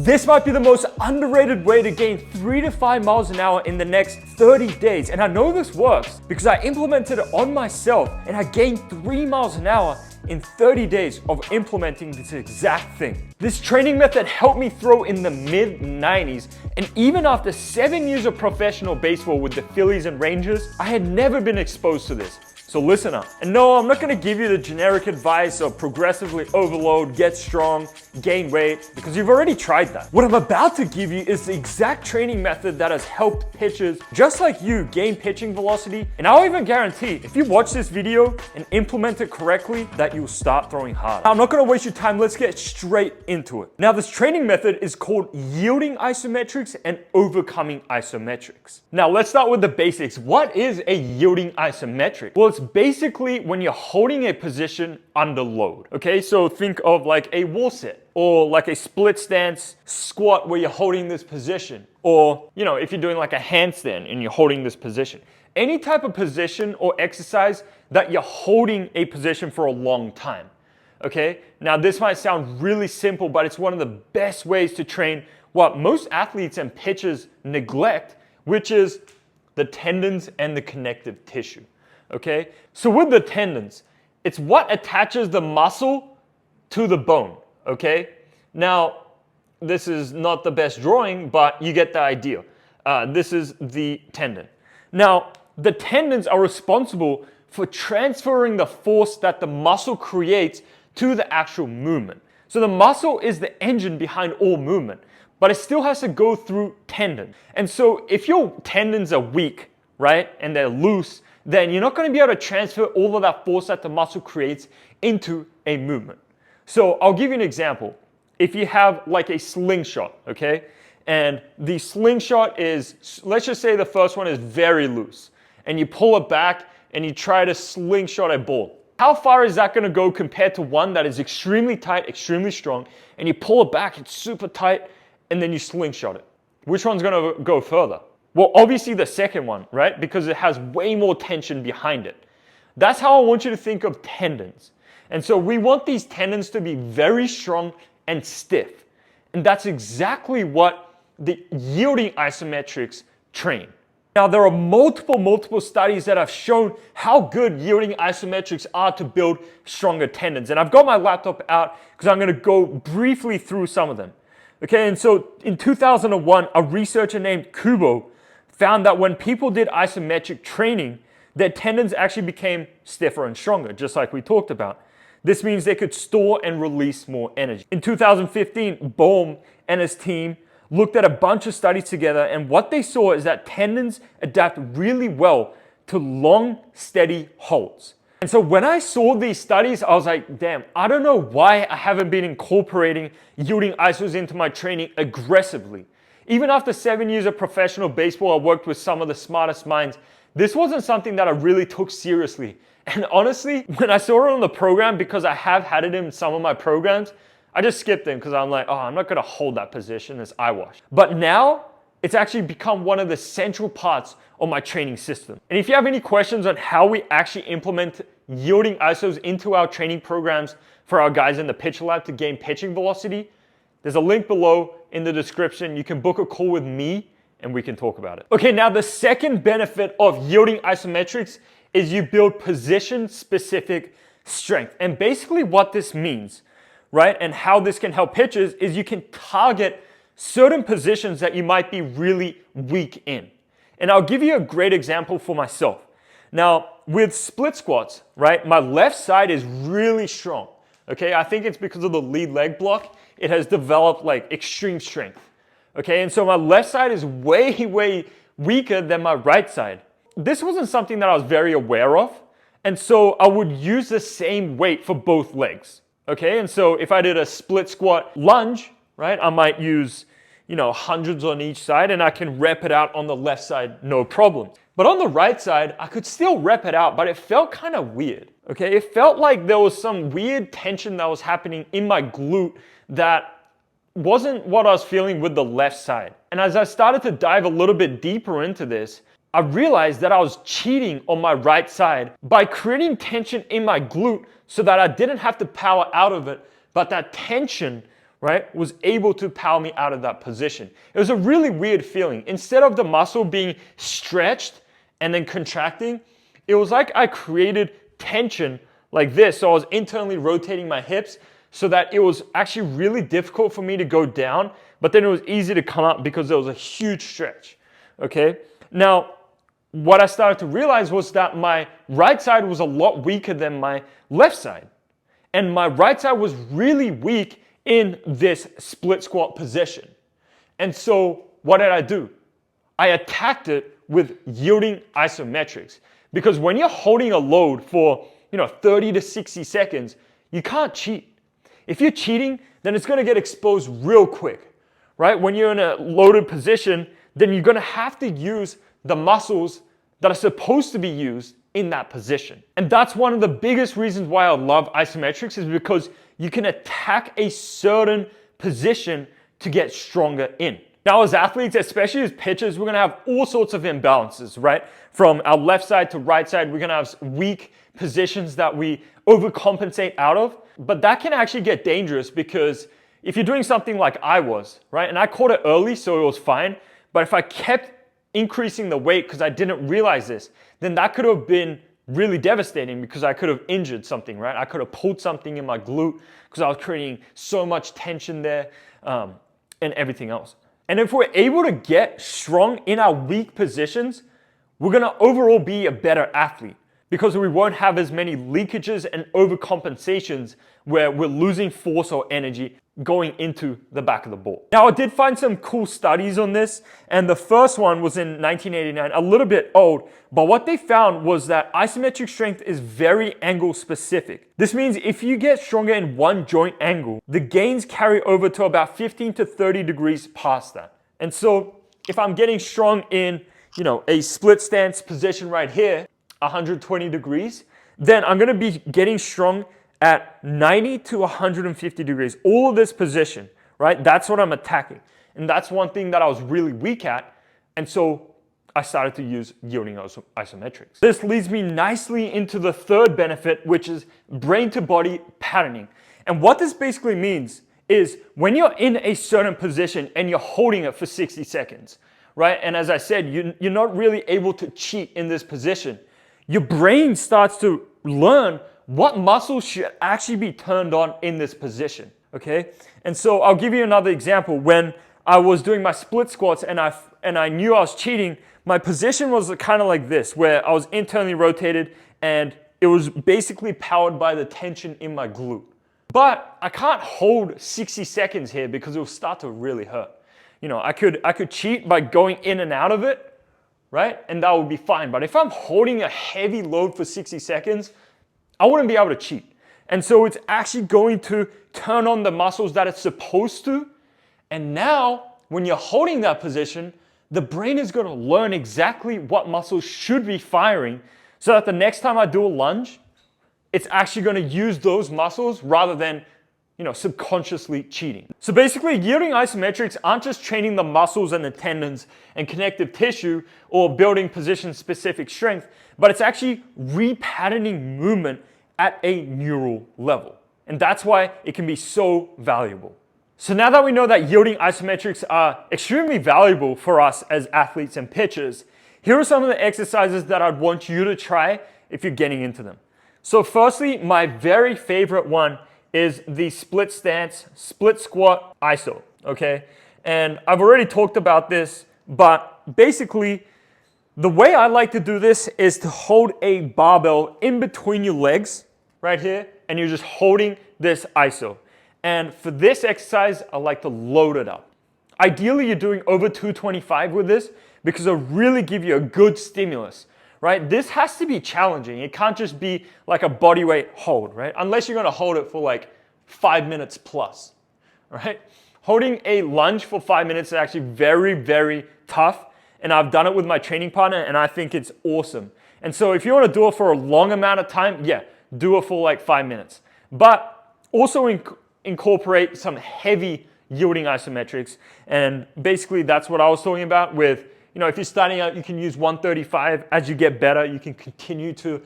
This might be the most underrated way to gain 3 to 5 miles an hour in the next 30 days. And I know this works because I implemented it on myself and I gained 3 miles an hour in 30 days of implementing this exact thing. This training method helped me throw in the mid-90s, and even after 7 years of professional baseball with the Phillies and Rangers, I had never been exposed to this. So listen up. And no, I'm not gonna give you the generic advice of progressively overload, get strong, gain weight, because you've already tried that. What I'm about to give you is the exact training method that has helped pitchers just like you gain pitching velocity. And I'll even guarantee, if you watch this video and implement it correctly, that you'll start throwing hard. Now, I'm not gonna waste your time, let's get straight into it. Now, this training method is called yielding isometrics and overcoming isometrics. Now, let's start with the basics. What is a yielding isometric? Well, it's basically when you're holding a position under load. Okay, so think of like a wall sit or like a split stance squat where you're holding this position, or if you're doing like a handstand and you're holding this position. Any type of position or exercise that you're holding a position for a long time. Okay, now this might sound really simple, but it's one of the best ways to train what most athletes and pitchers neglect, which is the tendons and the connective tissue. Okay, so with the tendons, it's what attaches the muscle to the bone. Okay, now this is not the best drawing, but you get the idea. This is the tendon. Now, the tendons are responsible for transferring the force that the muscle creates to the actual movement. So the muscle is the engine behind all movement, but it still has to go through tendon. And so if your tendons are weak, right, and they're loose, then you're not going to be able to transfer all of that force that the muscle creates into a movement. So I'll give you an example. If you have like a slingshot, okay, and the slingshot is, let's just say the first one is very loose, and you pull it back and you try to slingshot a ball. How far is that going to go compared to one that is extremely tight, extremely strong, and you pull it back, it's super tight, and then you slingshot it? Which one's going to go further? Well, obviously the second one, right? Because it has way more tension behind it. That's how I want you to think of tendons. And so we want these tendons to be very strong and stiff. And that's exactly what the yielding isometrics train. Now, there are multiple studies that have shown how good yielding isometrics are to build stronger tendons. And I've got my laptop out because I'm going to go briefly through some of them. Okay, and so in 2001, a researcher named Kubo found that when people did isometric training, their tendons actually became stiffer and stronger, just like we talked about. This means they could store and release more energy. In 2015, Bohm and his team looked at a bunch of studies together, and what they saw is that tendons adapt really well to long, steady holds. And so when I saw these studies, I was like, damn, I don't know why I haven't been incorporating yielding isos into my training aggressively. Even after 7 years of professional baseball, I worked with some of the smartest minds. This wasn't something that I really took seriously. And honestly, when I saw it on the program, because I have had it in some of my programs, I just skipped it because I'm like, oh, I'm not going to hold that position. It's eyewash. But now, it's actually become one of the central parts of my training system. And if you have any questions on how we actually implement yielding isos into our training programs for our guys in the pitch lab to gain pitching velocity, there's a link below in the description. You can book a call with me and we can talk about it. Okay, now the second benefit of yielding isometrics is you build position-specific strength. And basically what this means, right, and how this can help pitchers is you can target certain positions that you might be really weak in. And I'll give you a great example for myself. Now, with split squats, right, my left side is really strong. Okay, I think it's because of the lead leg block. It has developed like extreme strength. Okay, and so my left side is way weaker than my right side. This wasn't something that I was very aware of. And so I would use the same weight for both legs. Okay, and so if I did a split squat lunge, right, I might use, hundreds on each side, and I can rep it out on the left side, no problem. But on the right side, I could still rep it out, but it felt kind of weird. Okay, it felt like there was some weird tension that was happening in my glute that wasn't what I was feeling with the left side. And as I started to dive a little bit deeper into this, I realized that I was cheating on my right side by creating tension in my glute so that I didn't have to power out of it, but that tension, right, was able to power me out of that position. It was a really weird feeling. Instead of the muscle being stretched and then contracting, it was like I created tension like this. So I was internally rotating my hips so that it was actually really difficult for me to go down, but then it was easy to come up because there was a huge stretch, okay? Now, what I started to realize was that my right side was a lot weaker than my left side. And my right side was really weak in this split squat position. And so what did I do? I attacked it with yielding isometrics. Because when you're holding a load for 30 to 60 seconds, you can't cheat. If you're cheating, then it's gonna get exposed real quick, right? When you're in a loaded position, then you're gonna have to use the muscles that are supposed to be used in that position. And that's one of the biggest reasons why I love isometrics, is because you can attack a certain position to get stronger in. Now, as athletes, especially as pitchers, we're gonna have all sorts of imbalances, right? From our left side to right side, we're gonna have weak positions that we overcompensate out of. But that can actually get dangerous, because if you're doing something like I was, right? And I caught it early, so it was fine. But if I kept increasing the weight because I didn't realize this, then that could have been really devastating, because I could have injured something, right? I could have pulled something in my glute because I was creating so much tension there, and everything else. And if we're able to get strong in our weak positions, we're gonna overall be a better athlete, because we won't have as many leakages and overcompensations where we're losing force or energy going into the back of the ball. Now, I did find some cool studies on this, and the first one was in 1989, a little bit old, but what they found was that isometric strength is very angle specific. This means if you get stronger in one joint angle, the gains carry over to about 15 to 30 degrees past that. And so if I'm getting strong in, a split stance position right here, 120 degrees, then I'm gonna be getting strong at 90 to 150 degrees, all of this position, right? That's what I'm attacking. And that's one thing that I was really weak at. And so I started to use yielding isometrics. This leads me nicely into the third benefit, which is brain to body patterning. And what this basically means is when you're in a certain position and you're holding it for 60 seconds, right? And as I said, you're not really able to cheat in this position. Your brain starts to learn what muscles should actually be turned on in this position, okay? And so I'll give you another example. When I was doing my split squats and I knew I was cheating, my position was kind of like this, where I was internally rotated and it was basically powered by the tension in my glute. But I can't hold 60 seconds here because it will start to really hurt. I could cheat by going in and out of it, right? And that would be fine. But if I'm holding a heavy load for 60 seconds, I wouldn't be able to cheat. And so it's actually going to turn on the muscles that it's supposed to. And now, when you're holding that position, the brain is going to learn exactly what muscles should be firing, so that the next time I do a lunge, it's actually going to use those muscles rather than subconsciously cheating. So basically, yielding isometrics aren't just training the muscles and the tendons and connective tissue or building position-specific strength, but it's actually repatterning movement at a neural level. And that's why it can be so valuable. So now that we know that yielding isometrics are extremely valuable for us as athletes and pitchers, here are some of the exercises that I'd want you to try if you're getting into them. So firstly, my very favorite one is the split stance, split squat iso, okay? And I've already talked about this, but basically, the way I like to do this is to hold a barbell in between your legs, right here, and you're just holding this iso. And for this exercise, I like to load it up. Ideally, you're doing over 225 with this, because it'll really give you a good stimulus, right? This has to be challenging. It can't just be like a body weight hold, right? Unless you're gonna hold it for like 5 minutes plus, right? Holding a lunge for 5 minutes is actually very, very tough. And I've done it with my training partner and I think it's awesome. And so if you wanna do it for a long amount of time, yeah, do it for like 5 minutes. But also incorporate some heavy yielding isometrics. And basically that's what I was talking about with, if you're starting out, you can use 135. As you get better, you can continue to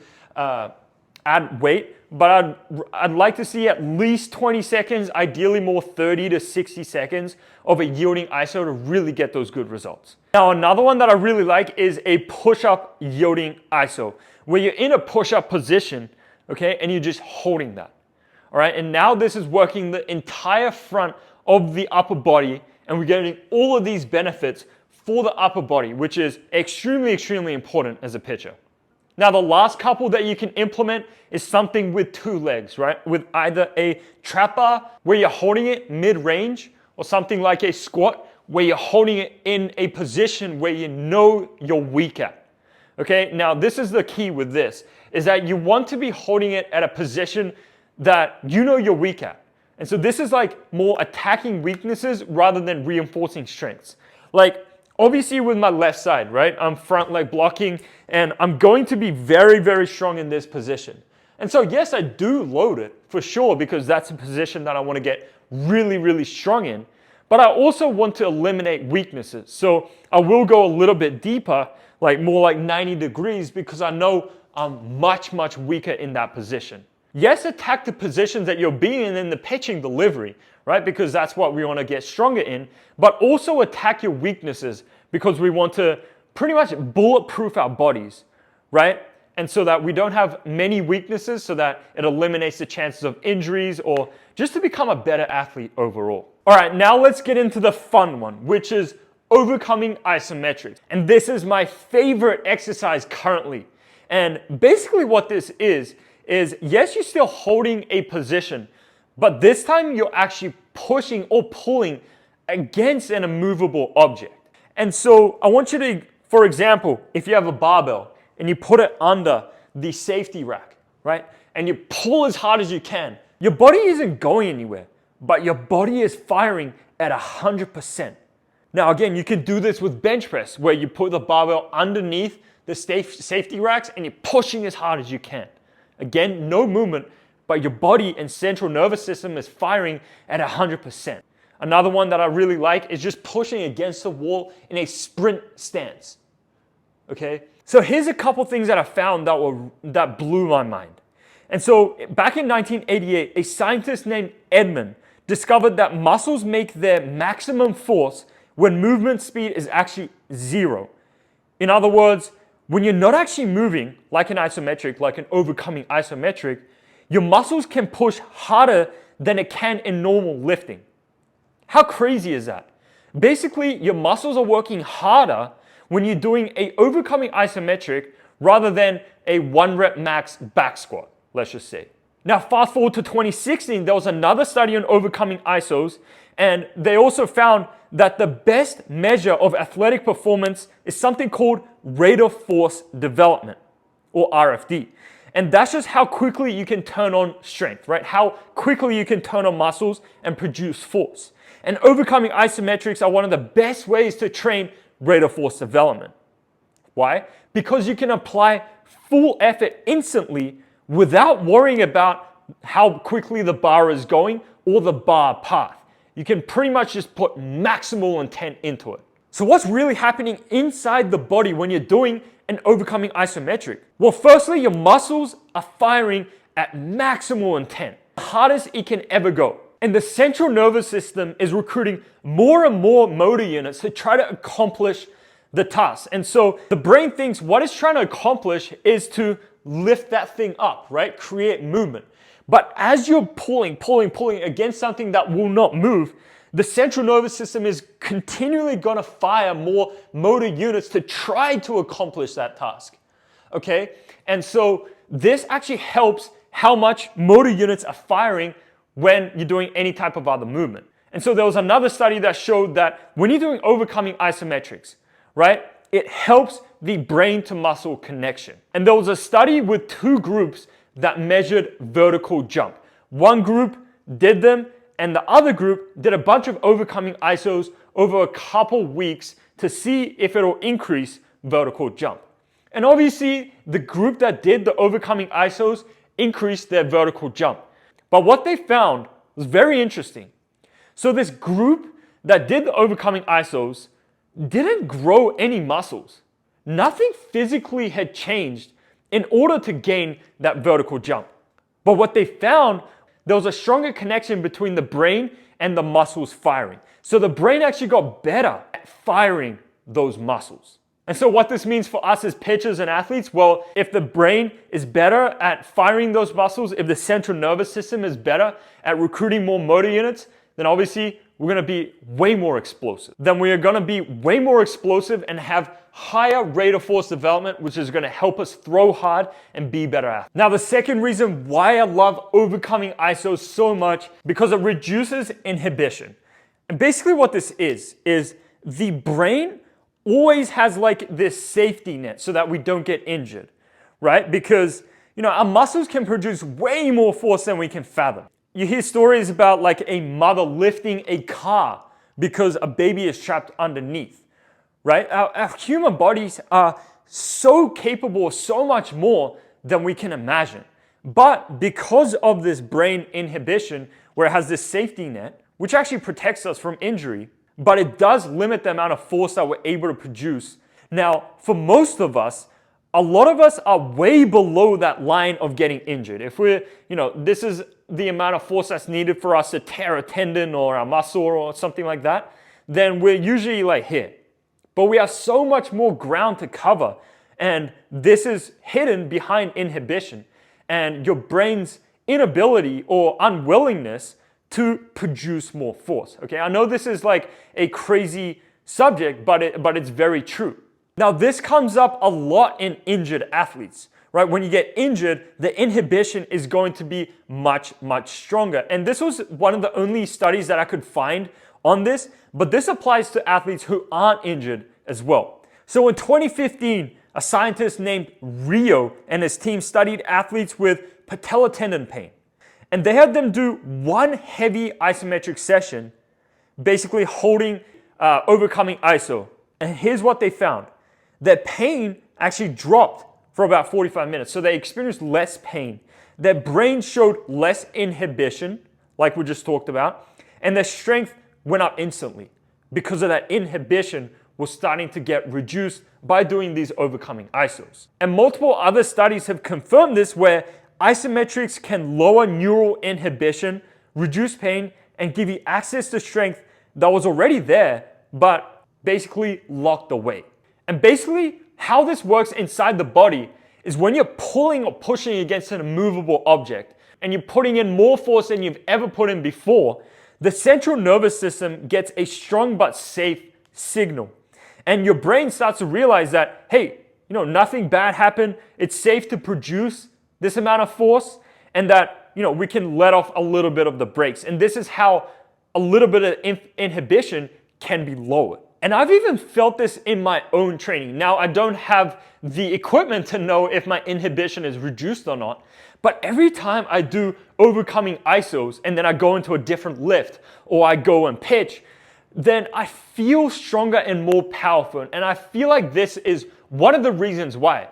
add weight. but I'd like to see at least 20 seconds, ideally more 30 to 60 seconds of a yielding iso to really get those good results. Now, another one that I really like is a push-up yielding iso, where you're in a push-up position, okay, and you're just holding that. All right, and now this is working the entire front of the upper body, and we're getting all of these benefits for the upper body, which is extremely, extremely important as a pitcher. Now, the last couple that you can implement is something with two legs, right? With either a trap bar where you're holding it mid-range, or something like a squat where you're holding it in a position where you know you're weak at. Okay, now this is the key with this, is that you want to be holding it at a position that you know you're weak at. And so this is like more attacking weaknesses rather than reinforcing strengths. Like obviously with my left side, right? I'm front leg blocking and I'm going to be very, very strong in this position. And so yes, I do load it for sure because that's a position that I want to get really, really strong in. But I also want to eliminate weaknesses. So I will go a little bit deeper, like more like 90 degrees because I know I'm much, much weaker in that position. Yes, attack the positions that you're being in the pitching delivery, right? Because that's what we want to get stronger in, but also attack your weaknesses because we want to pretty much bulletproof our bodies, right? And so that we don't have many weaknesses so that it eliminates the chances of injuries or just to become a better athlete overall. All right, now let's get into the fun one, which is overcoming isometrics. And this is my favorite exercise currently. And basically what this is yes, you're still holding a position, but this time you're actually pushing or pulling against an immovable object. And so I want you to, for example, if you have a barbell and you put it under the safety rack, right? And you pull as hard as you can, your body isn't going anywhere, but your body is firing at 100%. Now again, you can do this with bench press where you put the barbell underneath the safety racks and you're pushing as hard as you can. Again, no movement, but your body and central nervous system is firing at 100%. Another one that I really like is just pushing against the wall in a sprint stance. Okay? So here's a couple things that I found that blew my mind. And so back in 1988, a scientist named Edmond discovered that muscles make their maximum force when movement speed is actually 0. In other words, when you're not actually moving, like an isometric, like an overcoming isometric, your muscles can push harder than it can in normal lifting. How crazy is that? Basically, your muscles are working harder when you're doing a overcoming isometric rather than a 1 rep max back squat, let's just say. Now, fast forward to 2016, there was another study on overcoming isos, and they also found that the best measure of athletic performance is something called rate of force development, or RFD. And that's just how quickly you can turn on strength, right? How quickly you can turn on muscles and produce force. And overcoming isometrics are one of the best ways to train rate of force development. Why? Because you can apply full effort instantly without worrying about how quickly the bar is going or the bar path. You can pretty much just put maximal intent into it. So what's really happening inside the body when you're doing an overcoming isometric? Well, firstly, your muscles are firing at maximal intent, the hardest it can ever go. And the central nervous system is recruiting more and more motor units to try to accomplish the task. And so the brain thinks what it's trying to accomplish is to lift that thing up, right? Create movement. But as you're pulling against something that will not move, the central nervous system is continually going to fire more motor units to try to accomplish that task. Okay? And so this actually helps how much motor units are firing when you're doing any type of other movement. And so there was another study that showed that when you're doing overcoming isometrics, right, it helps the brain to muscle connection. And there was a study with 2 groups that measured vertical jump. One group did them, and the other group did a bunch of overcoming isos over a couple weeks to see if it'll increase vertical jump. And obviously, the group that did the overcoming isos increased their vertical jump. But what they found was very interesting. So this group that did the overcoming isos didn't grow any muscles. Nothing physically had changed in order to gain that vertical jump. But what they found, there was a stronger connection between the brain and the muscles firing. So the brain actually got better at firing those muscles. And so what this means for us as pitchers and athletes, well, if the brain is better at firing those muscles, if the central nervous system is better at recruiting more motor units, then obviously we're going to be way more explosive. Then we are going to be way more explosive and have higher rate of force development, which is going to help us throw hard and be better athletes. Now, the second reason why I love overcoming ISOs so much, because it reduces inhibition. And basically what this is the brain always has like this safety net so that we don't get injured, right? Because, our muscles can produce way more force than we can fathom. You hear stories about like a mother lifting a car because a baby is trapped underneath, right? Our human bodies are so capable of so much more than we can imagine. But because of this brain inhibition, where it has this safety net, which actually protects us from injury, but it does limit the amount of force that we're able to produce. Now, for most of us, a lot of us are way below that line of getting injured. If we're, this is the amount of force that's needed for us to tear a tendon or a muscle or something like that, then we're usually like here. But we have so much more ground to cover, and this is hidden behind inhibition and your brain's inability or unwillingness to produce more force. Okay, I know this is like a crazy subject, but it's very true. Now, this comes up a lot in injured athletes, right? When you get injured, the inhibition is going to be much, much stronger. And this was one of the only studies that I could find on this, but this applies to athletes who aren't injured as well. So in 2015, a scientist named Rio and his team studied athletes with patellar tendon pain. And they had them do one heavy isometric session, basically overcoming ISO. And here's what they found. Their pain actually dropped for about 45 minutes. So they experienced less pain. Their brain showed less inhibition, like we just talked about. And their strength went up instantly because of that inhibition was starting to get reduced by doing these overcoming ISOs. And multiple other studies have confirmed this, where isometrics can lower neural inhibition, reduce pain, and give you access to strength that was already there, but basically locked away. And basically, how this works inside the body is when you're pulling or pushing against an immovable object, and you're putting in more force than you've ever put in before, the central nervous system gets a strong but safe signal. And your brain starts to realize that, hey, nothing bad happened. It's safe to produce this amount of force, and that we can let off a little bit of the brakes. And this is how a little bit of inhibition can be lowered. And I've even felt this in my own training. Now, I don't have the equipment to know if my inhibition is reduced or not, but every time I do overcoming ISOs and then I go into a different lift or I go and pitch, then I feel stronger and more powerful. And I feel like this is one of the reasons why.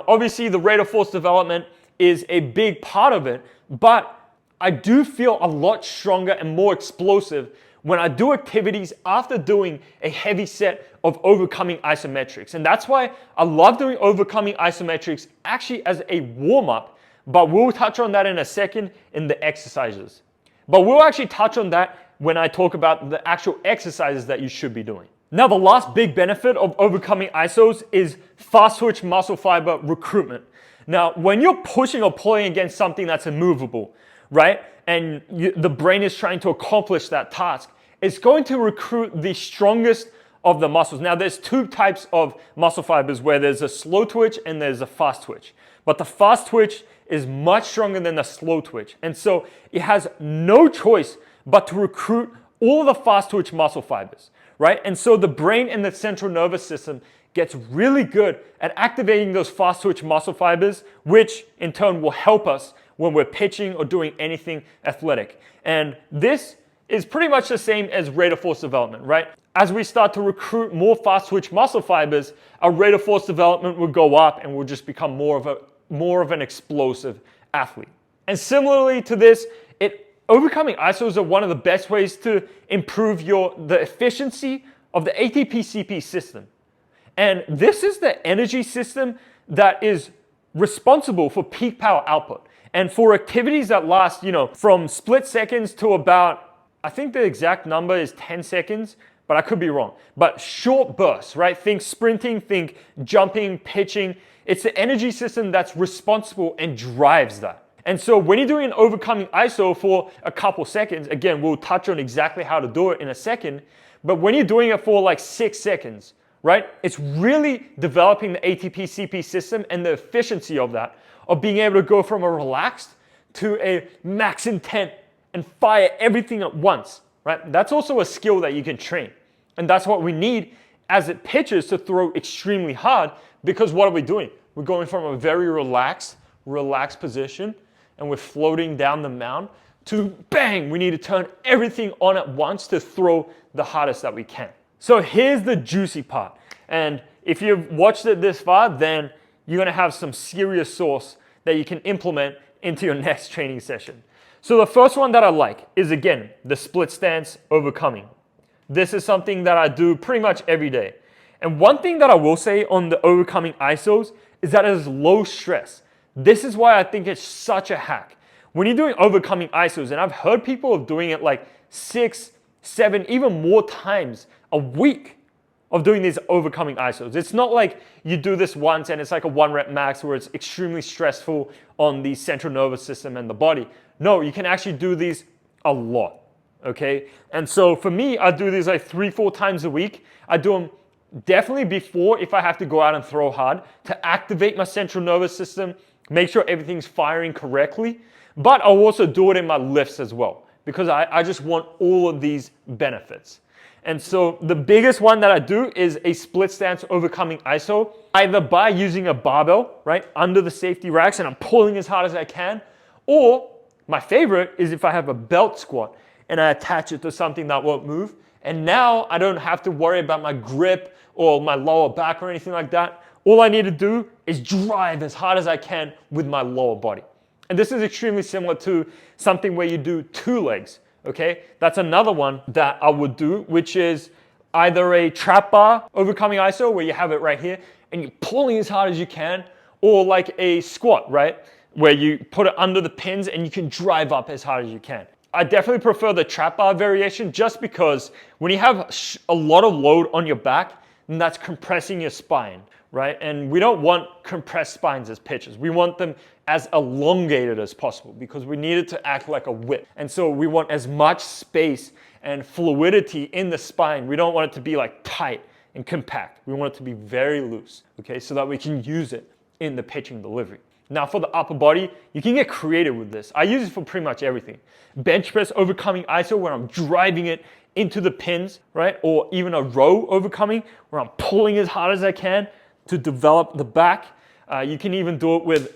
Obviously the rate of force development is a big part of it, but I do feel a lot stronger and more explosive when I do activities after doing a heavy set of overcoming isometrics. And that's why I love doing overcoming isometrics actually as a warm-up, but we'll touch on that in a second in the exercises. But we'll actually touch on that when I talk about the actual exercises that you should be doing. Now, the last big benefit of overcoming ISOs is fast twitch muscle fiber recruitment. Now, when you're pushing or pulling against something that's immovable, right, and the brain is trying to accomplish that task, it's going to recruit the strongest of the muscles. Now, there's two types of muscle fibers, where there's a slow twitch and there's a fast twitch. But the fast twitch is much stronger than the slow twitch. And so it has no choice but to recruit all of the fast twitch muscle fibers, right? And so the brain and the central nervous system gets really good at activating those fast twitch muscle fibers, which in turn will help us when we're pitching or doing anything athletic. And this is pretty much the same as rate of force development, right? As we start to recruit more fast twitch muscle fibers, our rate of force development will go up and we'll just become more of an explosive athlete. And similarly to this, overcoming ISOs are one of the best ways to improve the efficiency of the ATP-CP system. And this is the energy system that is responsible for peak power output. And for activities that last, from split seconds to about, I think the exact number is 10 seconds, but I could be wrong. But short bursts, right? Think sprinting, think jumping, pitching. It's the energy system that's responsible and drives that. And so when you're doing an overcoming ISO for a couple seconds, again, we'll touch on exactly how to do it in a second, but when you're doing it for like 6 seconds, right, it's really developing the ATP-CP system and the efficiency of that, of being able to go from a relaxed to a max intent and fire everything at once, right? That's also a skill that you can train. And that's what we need as it pitches to throw extremely hard, because what are we doing? We're going from a very relaxed position, and we're floating down the mound to bang, we need to turn everything on at once to throw the hardest that we can. So here's the juicy part. And if you've watched it this far, then you're gonna have some serious sauce that you can implement into your next training session. So the first one that I like is, again, the split stance overcoming. This is something that I do pretty much every day. And one thing that I will say on the overcoming ISOs is that it is low stress. This is why I think it's such a hack. When you're doing overcoming ISOs, and I've heard people doing it like 6, 7, even more times a week of doing these overcoming ISOs. It's not like you do this once and it's like a 1 rep max where it's extremely stressful on the central nervous system and the body. No, you can actually do these a lot, okay? And so for me, I do these like 3, 4 times a week. I do them definitely before, if I have to go out and throw hard, to activate my central nervous system, make sure everything's firing correctly. But I'll also do it in my lifts as well, because I just want all of these benefits. And so the biggest one that I do is a split stance overcoming ISO, either by using a barbell, right, under the safety racks, and I'm pulling as hard as I can, or my favorite is if I have a belt squat and I attach it to something that won't move. And now I don't have to worry about my grip or my lower back or anything like that. All I need to do is drive as hard as I can with my lower body. And this is extremely similar to something where you do 2 legs, okay? That's another one that I would do, which is either a trap bar overcoming ISO, where you have it right here and you're pulling as hard as you can, or like a squat, right? Where you put it under the pins and you can drive up as hard as you can. I definitely prefer the trap bar variation, just because when you have a lot of load on your back, then that's compressing your spine, right? And we don't want compressed spines as pitchers. We want them as elongated as possible, because we need it to act like a whip. And so we want as much space and fluidity in the spine. We don't want it to be like tight and compact. We want it to be very loose, okay? So that we can use it in the pitching delivery. Now for the upper body, you can get creative with this. I use it for pretty much everything. Bench press overcoming ISO, where I'm driving it into the pins, right? Or even a row overcoming, where I'm pulling as hard as I can to develop the back. You can even do it with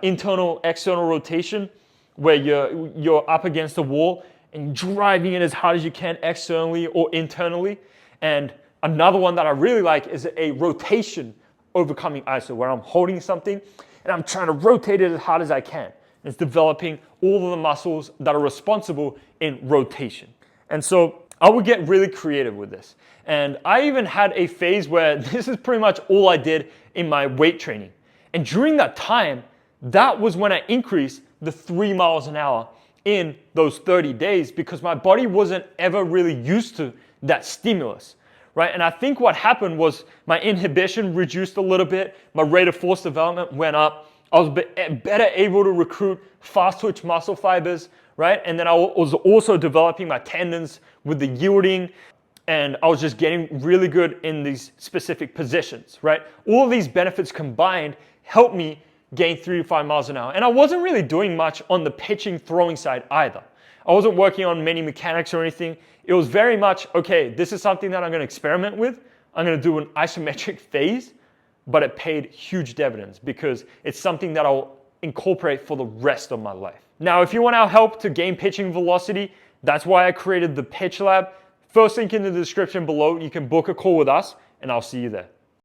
internal, external rotation, where you're up against the wall and driving it as hard as you can externally or internally. And another one that I really like is a rotation overcoming ISO, where I'm holding something and I'm trying to rotate it as hard as I can. It's developing all of the muscles that are responsible in rotation. And so I would get really creative with this. And I even had a phase where this is pretty much all I did in my weight training. And during that time, that was when I increased the 3 miles an hour in those 30 days, because my body wasn't ever really used to that stimulus, right? And I think what happened was my inhibition reduced a little bit, my rate of force development went up, I was better able to recruit fast twitch muscle fibers, right? And then I was also developing my tendons with the yielding, and I was just getting really good in these specific positions, right? All of these benefits combined helped me gain 3 to 5 miles an hour. And I wasn't really doing much on the pitching, throwing side either. I wasn't working on many mechanics or anything. It was very much, okay, this is something that I'm gonna experiment with. I'm gonna do an isometric phase, but it paid huge dividends because it's something that I'll incorporate for the rest of my life. Now, if you want our help to gain pitching velocity, that's why I created the Pitch Lab. First link in the description below. You can book a call with us, and I'll see you there.